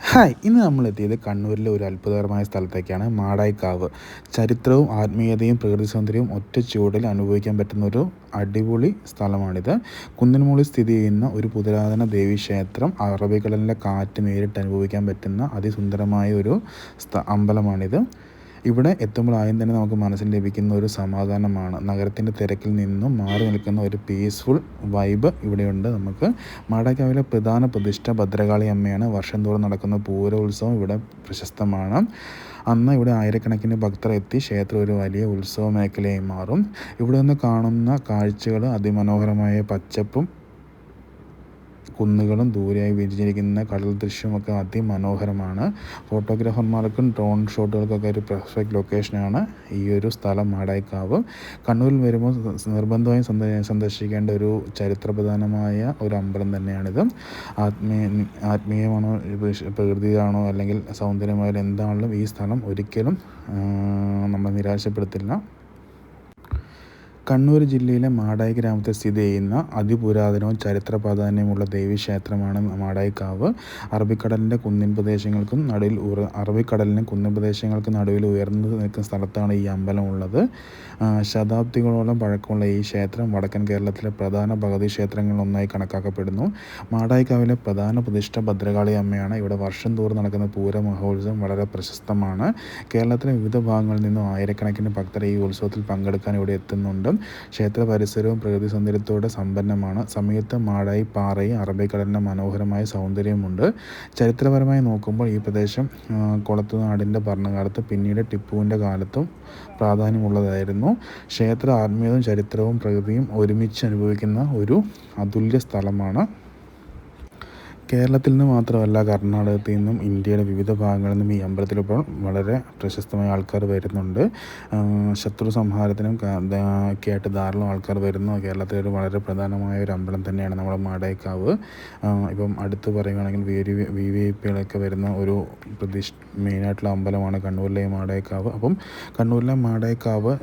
Hi, ഇന്ന് നമ്മളെത്തിയത് കണ്ണൂരിലെ ഒരു അത്ഭുതകരമായ സ്ഥലത്തേക്കാണ്. മാടായിക്കാവ്. ചരിത്രവും ആത്മീയതയും പ്രകൃതി സൗന്ദര്യവും ഒറ്റ ചുവടിൽ അനുഭവിക്കാൻ പറ്റുന്ന ഒരു അടിപൊളി സ്ഥലമാണിത്. കുന്നിൻ മുകളിൽ സ്ഥിതി ചെയ്യുന്ന ഒരു പുരാതന ദേവീക്ഷേത്രം. അറബിക്കടലിലെ കാറ്റ് നേരിട്ട് അനുഭവിക്കാൻ പറ്റുന്ന അതിസുന്ദരമായ ഒരു അമ്പലമാണിത്. ഇവിടെ എത്തുമ്പോൾ ആദ്യം തന്നെ നമുക്ക് മനസ്സിന് ലഭിക്കുന്ന ഒരു സമാധാനമാണ്. നഗരത്തിൻ്റെ തിരക്കിൽ നിന്നും മാറി നിൽക്കുന്ന ഒരു പീസ്ഫുൾ വൈബ് ഇവിടെയുണ്ട്. നമുക്ക് മാടായിക്കാവിലെ പ്രധാന പ്രതിഷ്ഠ ഭദ്രകാളി അമ്മയാണ്. വർഷം തോറും നടക്കുന്ന പൂരോത്സവം ഇവിടെ പ്രശസ്തമാണ്. അന്ന് ഇവിടെ ആയിരക്കണക്കിന് ഭക്തർ എത്തി ക്ഷേത്രം ഒരു വലിയ ഉത്സവ മേഖലയായി മാറും. ഇവിടെ നിന്ന് കാണുന്ന കാഴ്ചകൾ അതിമനോഹരമായ പച്ചപ്പും കുന്നുകളും ദൂരെയായി വിരിഞ്ഞിരിക്കുന്ന കടൽ ദൃശ്യമൊക്കെ അതിമനോഹരമാണ്. ഫോട്ടോഗ്രാഫർമാർക്കും ഡ്രോൺ ഷോട്ടുകൾക്കൊക്കെ ഒരു പെർഫെക്റ്റ് ലൊക്കേഷനാണ് ഈ ഒരു സ്ഥലം മാടായിക്കാവ്. കണ്ണൂരിൽ വരുമ്പോൾ നിർബന്ധമായും സന്ദർശിക്കേണ്ട ഒരു ചരിത്രപ്രധാനമായ ഒരു അമ്പലം തന്നെയാണിത്. ആത്മീയമാണോ പ്രകൃതിയാണോ അല്ലെങ്കിൽ സൗന്ദര്യമായാലും എന്താണെങ്കിലും ഈ സ്ഥലം ഒരിക്കലും നമ്മളെ നിരാശപ്പെടുത്തില്ല. കണ്ണൂർ ജില്ലയിലെ മാടായി ഗ്രാമത്തിൽ സ്ഥിതി ചെയ്യുന്ന അതിപുരാതനവും ചരിത്ര പ്രാധാന്യമുള്ള ദേവീക്ഷേത്രമാണ് മാടായിക്കാവ്. അറബിക്കടലിനും കുന്നിൻ പ്രദേശങ്ങൾക്കും നടുവിൽ ഉയർന്നു നിൽക്കുന്ന സ്ഥലത്താണ് ഈ അമ്പലം ഉള്ളത്. ശതാബ്ദികളോളം പഴക്കമുള്ള ഈ ക്ഷേത്രം വടക്കൻ കേരളത്തിലെ പ്രധാന ഭഗവതി ക്ഷേത്രങ്ങളിലൊന്നായി കണക്കാക്കപ്പെടുന്നു. മാടായിക്കാവിലെ പ്രധാന പ്രതിഷ്ഠ ഭദ്രകാളി അമ്മയാണ്. ഇവിടെ വർഷം തോറും നടക്കുന്ന പൂര മഹോത്സവം വളരെ പ്രശസ്തമാണ്. കേരളത്തിലെ വിവിധ ഭാഗങ്ങളിൽ നിന്നും ആയിരക്കണക്കിന് ഭക്തർ ഈ ഉത്സവത്തിൽ പങ്കെടുക്കാൻ ഇവിടെ എത്തുന്നുണ്ട്. ക്ഷേത്ര പരിസരവും പ്രകൃതി സൗന്ദര്യത്തോടെ സമ്പന്നമാണ്. സമീപത്ത് മാടായി പാറയും അറബിക്കടലിൻ്റെ മനോഹരമായ സൗന്ദര്യമുണ്ട്. ചരിത്രപരമായി നോക്കുമ്പോൾ ഈ പ്രദേശം കൊളത്തുനാടിൻ്റെ ഭരണകാലത്ത് പിന്നീട് ടിപ്പുവിൻ്റെ കാലത്തും പ്രാധാന്യമുള്ളതായിരുന്നു. ക്ഷേത്ര ആത്മീയതയും ചരിത്രവും പ്രകൃതിയും ഒരുമിച്ച് അനുഭവിക്കുന്ന ഒരു അതുല്യ സ്ഥലമാണ്. കേരളത്തിൽ നിന്ന് മാത്രമല്ല കർണാടകത്തിൽ നിന്നും ഇന്ത്യയുടെ വിവിധ ഭാഗങ്ങളിൽ നിന്നും ഈ അമ്പലത്തിലിപ്പോൾ വളരെ പ്രശസ്തമായ ആൾക്കാർ വരുന്നുണ്ട്. ശത്രു സംഹാരത്തിനും ഒക്കെ ആയിട്ട് ധാരാളം ആൾക്കാർ വരുന്നു. കേരളത്തിലെ ഒരു വളരെ പ്രധാനമായ ഒരു അമ്പലം തന്നെയാണ് നമ്മുടെ മാടായിക്കാവ്. ഇപ്പം അടുത്ത് പറയുകയാണെങ്കിൽ VVIPകളൊക്കെ വരുന്ന ഒരു മെയിനായിട്ടുള്ള അമ്പലമാണ് കണ്ണൂരിലെ മാടായിക്കാവ്. അപ്പം കണ്ണൂരിലെ മാടായിക്കാവ്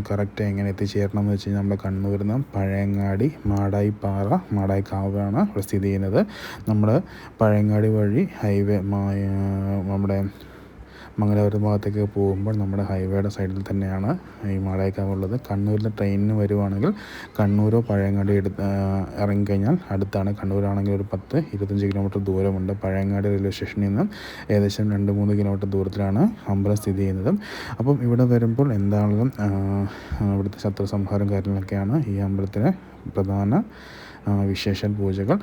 കറക്റ്റ് എങ്ങനെ എത്തിച്ചേരണം എന്ന് വെച്ച് കഴിഞ്ഞാൽ നമ്മുടെ കണ്ണൂരിൽ നിന്ന് പഴയങ്ങാടി മാടായിപ്പാറ മാടായിക്കാവാണ് ഇവിടെ സ്ഥിതി ചെയ്യുന്നത്. നമ്മൾ പഴയങ്ങാടി വഴി ഹൈവേ നമ്മുടെ മംഗലാപുരം ഭാഗത്തേക്ക് പോകുമ്പോൾ നമ്മുടെ ഹൈവേയുടെ സൈഡിൽ തന്നെയാണ് ഈ മാടായിക്കാവ് ഉള്ളത്. കണ്ണൂരിൽ നിന്ന് ട്രെയിനിന് വരുവാണെങ്കിൽ കണ്ണൂരോ പഴയങ്ങാടി ഇറങ്ങിക്കഴിഞ്ഞാൽ അടുത്താണ്. കണ്ണൂരാണെങ്കിൽ ഒരു 10-25 കിലോമീറ്റർ ദൂരമുണ്ട്. പഴയങ്ങാടി റെയിൽവേ സ്റ്റേഷനിൽ നിന്ന് ഏകദേശം 2-3 കിലോമീറ്റർ ദൂരത്തിലാണ് അമ്പലം സ്ഥിതി ചെയ്യുന്നത്. അപ്പം ഇവിടെ വരുമ്പോൾ എന്താണെങ്കിലും ഇവിടുത്തെ ശത്രു സംഹാരം കാര്യങ്ങളൊക്കെയാണ് ഈ അമ്പലത്തിലെ പ്രധാന വിശേഷ പൂജകൾ.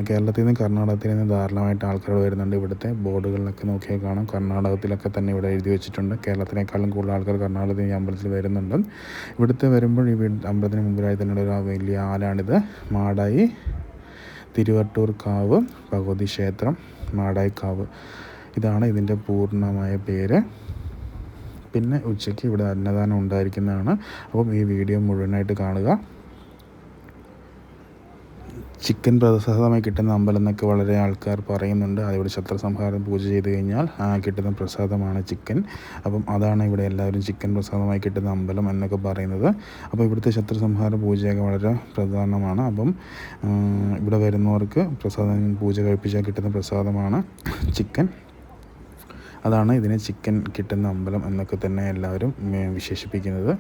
കേരളത്തിൽ നിന്ന് കർണാടകത്തിൽ നിന്ന് ധാരാളമായിട്ട് ആൾക്കാർ വരുന്നുണ്ട്. ഇവിടുത്തെ ബോർഡുകളിലൊക്കെ നോക്കിയാൽ കാണാം കർണാടകത്തിലൊക്കെ തന്നെ ഇവിടെ എഴുതി വെച്ചിട്ടുണ്ട്. കേരളത്തിനേക്കാളും കൂടുതൽ ആൾക്കാർ കർണാടകത്തിൽ ഈ അമ്പലത്തിൽ വരുന്നുണ്ട്. ഇവിടുത്തെ വരുമ്പോൾ ഈ അമ്പലത്തിന് മുമ്പിലായി തന്നെ ഒരു വലിയ ആലാണിത്. മാടായി തിരുവട്ടൂർ കാവ് ഭഗവതി ക്ഷേത്രം മാടായിക്കാവ്, ഇതാണ് ഇതിൻ്റെ പൂർണ്ണമായ പേര്. പിന്നെ ഉച്ചയ്ക്ക് ഇവിടെ അന്നദാനം ഉണ്ടായിരിക്കുന്നതാണ്. അപ്പം ഈ വീഡിയോ മുഴുവനായിട്ട് കാണുക. ചിക്കൻ പ്രസാദമായി കിട്ടുന്ന അമ്പലം എന്നൊക്കെ വളരെ ആൾക്കാർ പറയുന്നുണ്ട്. അതിവിടെ ശത്രുസംഹാരം പൂജ ചെയ്ത് കഴിഞ്ഞാൽ കിട്ടുന്ന പ്രസാദമാണ് ചിക്കൻ. അപ്പം അതാണ് ഇവിടെ എല്ലാവരും ചിക്കൻ പ്രസാദമായി കിട്ടുന്ന അമ്പലം എന്നൊക്കെ പറയുന്നത്. അപ്പോൾ ഇവിടുത്തെ ശത്രുസംഹാര പൂജയൊക്കെ വളരെ പ്രധാനമാണ്. അപ്പം ഇവിടെ വരുന്നവർക്ക് പൂജ കഴിപ്പിച്ചാൽ കിട്ടുന്ന പ്രസാദമാണ് ചിക്കൻ. അതാണ് ഇതിനെ ചിക്കൻ കിട്ടുന്ന അമ്പലം എന്നൊക്കെ തന്നെ എല്ലാവരും വിശേഷിപ്പിക്കുന്നത്.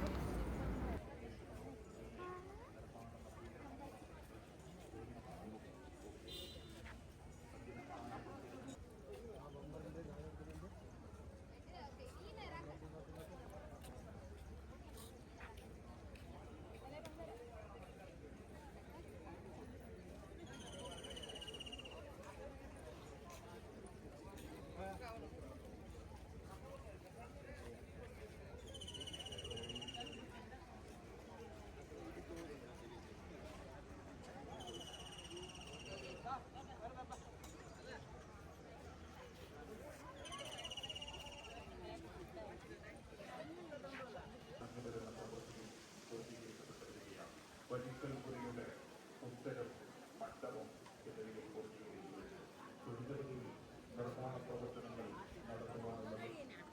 വരിക്കൽപുരിയുടെ ഉത്തരവും മട്ടവും എന്നിവയിൽ നിർമ്മാണ പ്രവർത്തനങ്ങൾ നടത്തുവാനുള്ളത്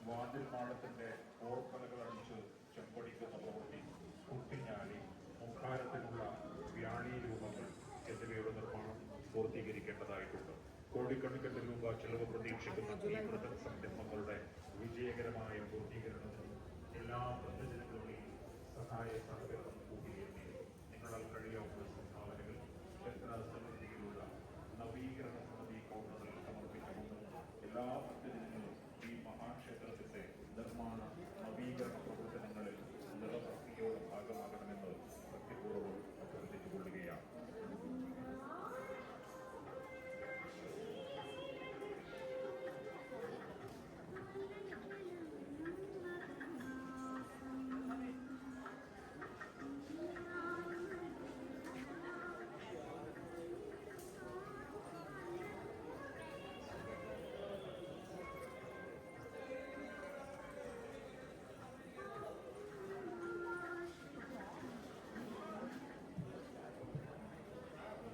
വാതിൽ മാടത്തിൻ്റെ ഓർമ്മകൾ അടിച്ച് ചെമ്പടിക്കുന്ന പ്രവൃത്തി, കുട്ടിഞ്ഞാലി, മുഖാരത്തിനുള്ള വ്യാളി രൂപങ്ങൾ എന്നിവയുടെ നിർമ്മാണം പൂർത്തീകരിക്കേണ്ടതായിട്ടുണ്ട്. കോടിക്കണക്കിന് രൂപ ചെലവ് പ്രതീക്ഷിക്കുന്ന ഈ ബൃഹത് സംരംഭങ്ങളുടെ വിജയകരമായ പൂർത്തീകരണത്തിന് എല്ലാ ബന്ധജനങ്ങളുടെയും സഹായ സഹകരണം കൂടിയേണ്ടി നിങ്ങളാൽ കഴിയാവുന്ന സംഭാവനകൾ ക്ഷേത്രസമിതിയിലുള്ള നവീകരണ സമിതി കൗണ്ടറിൽ സമർപ്പിക്കണമെന്ന് എല്ലാ ഭക്തജനങ്ങളും ഈ മഹാക്ഷേത്രത്തിന്റെ നിർമ്മാണ നവീകരണ പ്രവർത്തനങ്ങളിൽ നിറഭക്തിയോടെ ഭാഗമാകണമെന്ന് ഭക്തിപൂർവ്വം അഭ്യർത്ഥിച്ചുകൊള്ളുകയാണ്.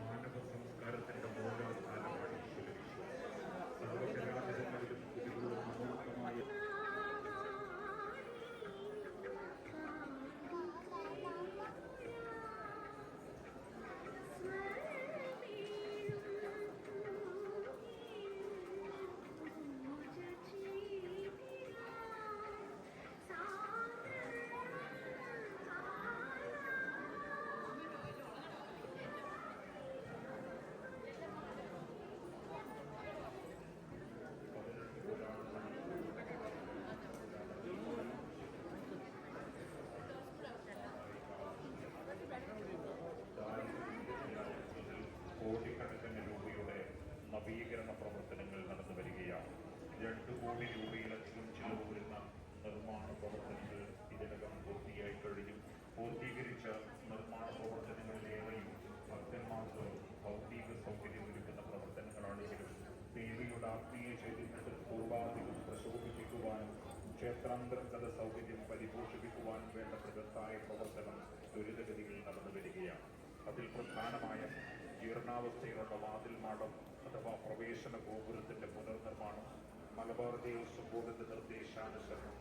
മാനവ സംസ്കാരത്തിന്റെ മൂലാധാരമാണ് സർവചരാചരങ്ങളിലും കുടികൊള്ളുന്ന അമൂർത്തമായ കോടിക്കണക്കിന് രൂപയുടെ നവീകരണ പ്രവർത്തനങ്ങൾ നടന്നു വരികയാണ്. 2 കോടി രൂപയിലധികം ചിലവ് വരുന്ന നിർമ്മാണ പ്രവർത്തനങ്ങൾ ഇതിനകം പൂർത്തിയായി കഴിഞ്ഞു. പൂർത്തീകരിച്ച നിർമ്മാണ പ്രവർത്തനങ്ങളിലേറെയും ഭക്തന്മാർക്ക് ഭൗതിക സൗകര്യമൊരുക്കുന്ന പ്രവർത്തനങ്ങളാണെങ്കിലും ദേവിയുടെ ആത്മീയ ചൈതന്യത്തിൽ പൂർവാധികം പ്രശോഭിപ്പിക്കുവാനും ക്ഷേത്രാന്തർഗത സൗകര്യം പരിപോഷിപ്പിക്കുവാനും വേണ്ട ബൃഹത്തായ പ്രവർത്തനം ത്വരിതഗതിയിൽ നടന്നു വരികയാണ്. അതിൽ പ്രധാനമായ ജീർണാവസ്ഥയിലുള്ള വാതിൽ മാടം അഥവാ പ്രവേശന ഗോപുരത്തിന്റെ പുനർനിർമ്മാണം മലബാർ ദേവസ്വം ബോർഡിന്റെ നിർദ്ദേശാനുസരണം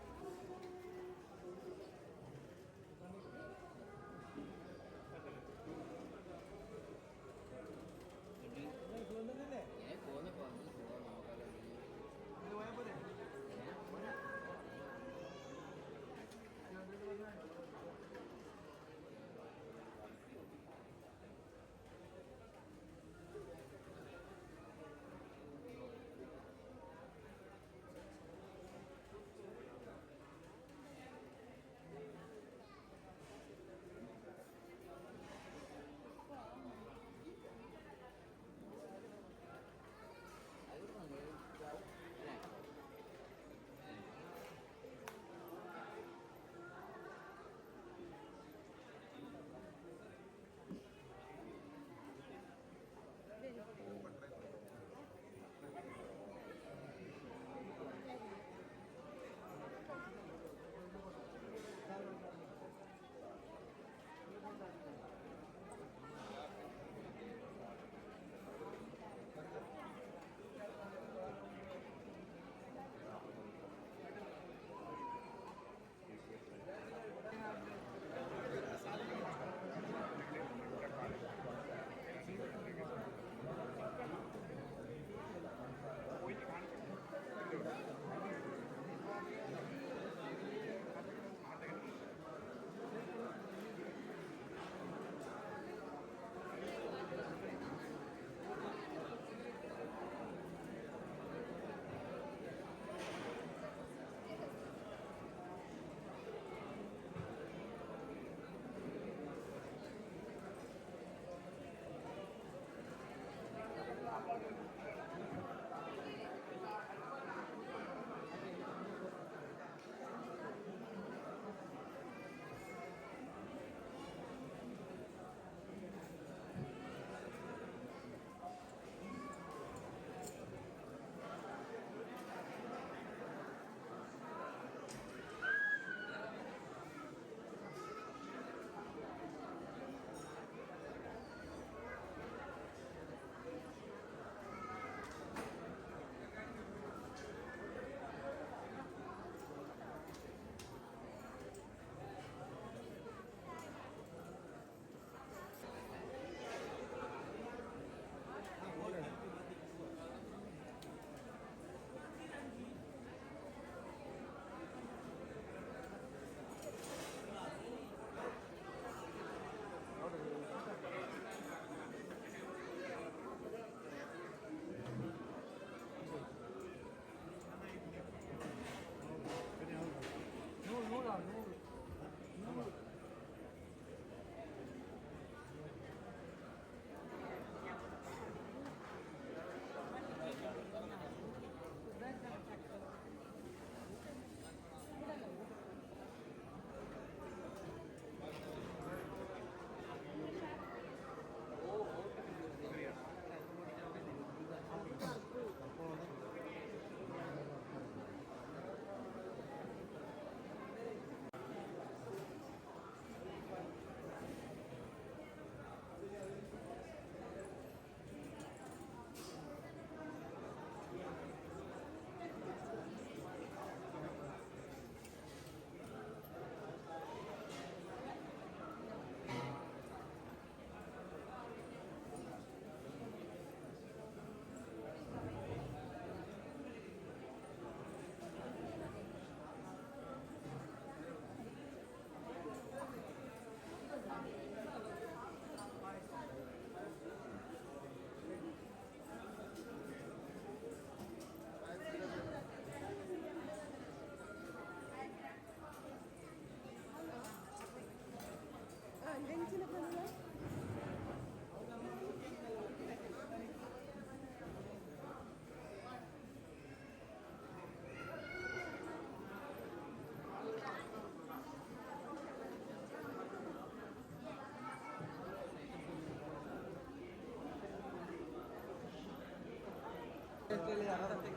കുട്ടികൾ യാഥാർത്ഥ്യം